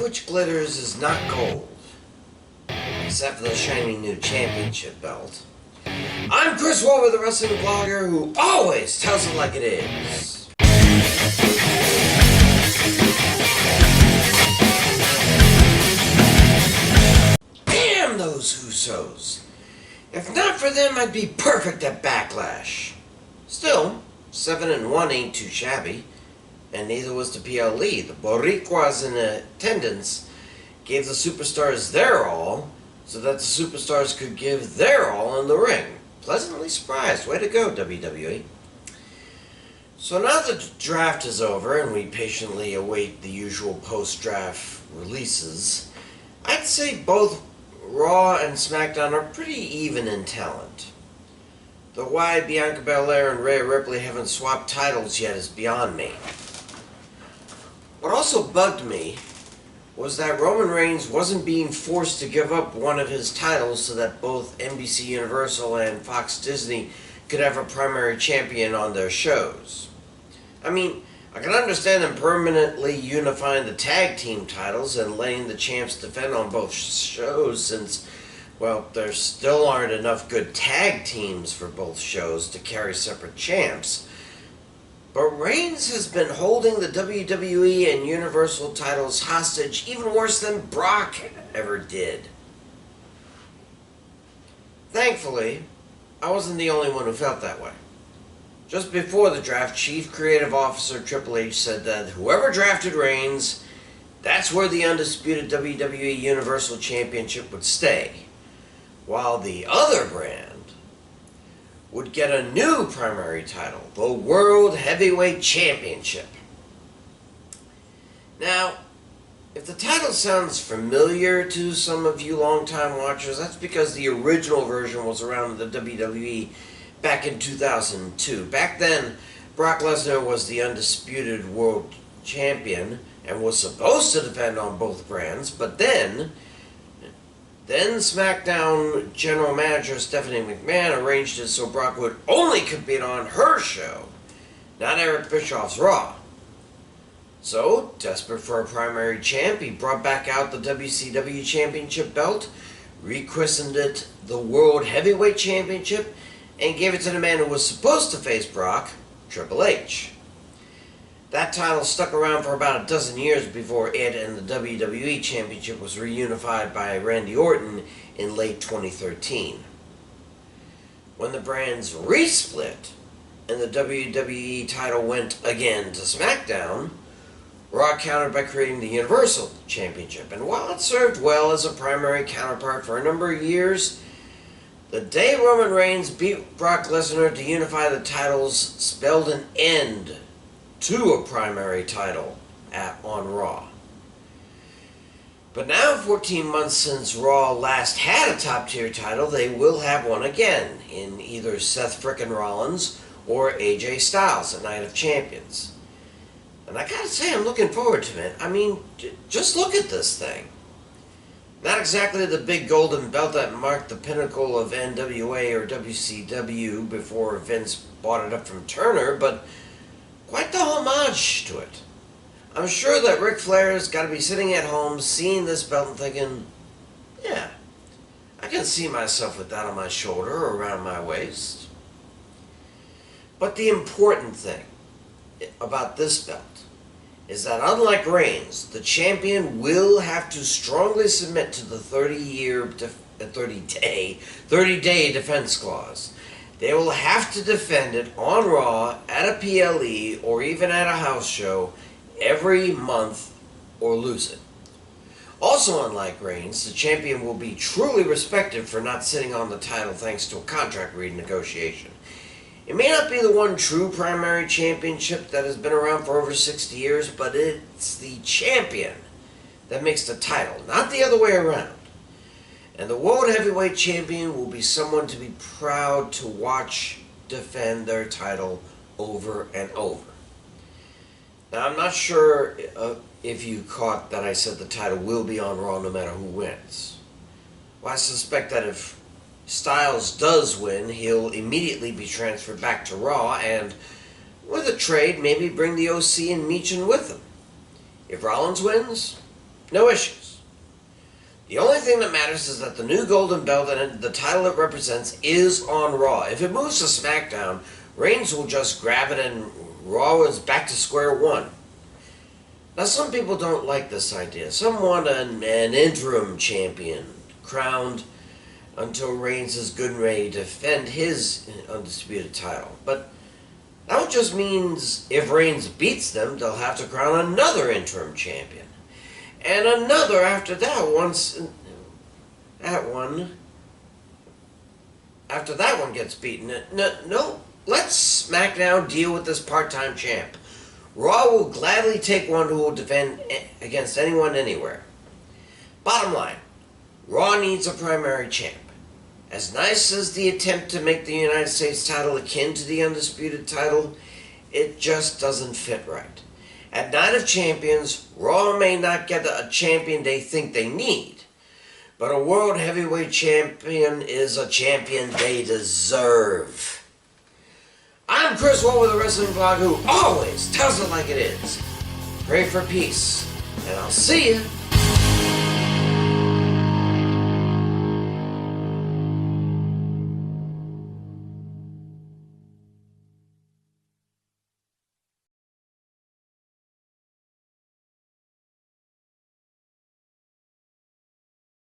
which glitters is not gold, except for the shiny new championship belt. I'm Chris Wolvie, the wrestling blogger who always tells it like it is. Damn those Usos! If not for them, I'd be perfect at Backlash. Still, 7-1 ain't too shabby, and neither was the PLE. The Boricuas in attendance gave the superstars their all, so that the superstars could give their all in the ring. Pleasantly surprised. Way to go, WWE. So now the draft is over and we patiently await the usual post-draft releases, I'd say both Raw and SmackDown are pretty even in talent. The why Bianca Belair and Rhea Ripley haven't swapped titles yet is beyond me. What also bugged me was that Roman Reigns wasn't being forced to give up one of his titles so that both NBC Universal and Fox Disney could have a primary champion on their shows. I mean, I can understand them permanently unifying the tag team titles and letting the champs defend on both shows since, well, there still aren't enough good tag teams for both shows to carry separate champs. But Reigns has been holding the WWE and Universal titles hostage even worse than Brock ever did. Thankfully, I wasn't the only one who felt that way. Just before the draft, Chief Creative Officer Triple H said that whoever drafted Reigns, that's where the undisputed WWE Universal Championship would stay, while the other brand would get a new primary title, the World Heavyweight Championship. Now, if the title sounds familiar to some of you longtime watchers, that's because the original version was around the WWE back in 2002. Back then, Brock Lesnar was the undisputed world champion and was supposed to defend on both brands, but then SmackDown General Manager Stephanie McMahon arranged it so Brock would only compete on her show, not Eric Bischoff's Raw. So, desperate for a primary champ, he brought back out the WCW Championship belt, rechristened it the World Heavyweight Championship, and gave it to the man who was supposed to face Brock, Triple H. That title stuck around for about a dozen years before it and the WWE Championship was reunified by Randy Orton in late 2013. When the brands resplit and the WWE title went again to SmackDown, Raw countered by creating the Universal Championship. And while it served well as a primary counterpart for a number of years, the day Roman Reigns beat Brock Lesnar to unify the titles spelled an end to a primary title on Raw. But now, 14 months since Raw last had a top-tier title, they will have one again in either Seth frickin' Rollins or AJ Styles at Night of Champions. And I gotta say, I'm looking forward to it. I mean, just look at this thing. Not exactly the big golden belt that marked the pinnacle of NWA or WCW before Vince bought it up from Turner, but quite the homage to it. I'm sure that Ric Flair's got to be sitting at home seeing this belt and thinking, yeah, I can see myself with that on my shoulder or around my waist. But the important thing about this belt is that unlike Reigns, the champion will have to strongly submit to the 30-day defense clause. They will have to defend it on Raw, at a PLE, or even at a house show every month or lose it. Also, unlike Reigns, the champion will be truly respected for not sitting on the title thanks to a contract renegotiation. It may not be the one true primary championship that has been around for over 60 years, but it's the champion that makes the title, not the other way around. And the World Heavyweight Champion will be someone to be proud to watch defend their title over and over. Now, I'm not sure if you caught that I said the title will be on Raw no matter who wins. Well, I suspect that if Styles does win, he'll immediately be transferred back to Raw and, with a trade, maybe bring the OC and Meechin with him. If Rollins wins, No issues. The only thing that matters is that the new golden belt and the title it represents is on Raw. If it moves to SmackDown, Reigns will just grab it and Raw is back to square one. Now, some people don't like this idea. Some want an interim champion crowned until Reigns is good and ready to defend his undisputed title. But that just means if Reigns beats them, they'll have to crown another interim champion. And another after that after that one gets beaten. No, let SmackDown deal with this part-time champ. Raw will gladly take one who will defend against anyone anywhere. Bottom line, Raw needs a primary champ. As nice as the attempt to make the United States title akin to the undisputed title, it just doesn't fit right. At Night of Champions, Raw may not get a champion they think they need, but a World Heavyweight Champion is a champion they deserve. I'm Chris Wall with the Wrestling Blog, who always tells it like it is. Pray for peace, and I'll see you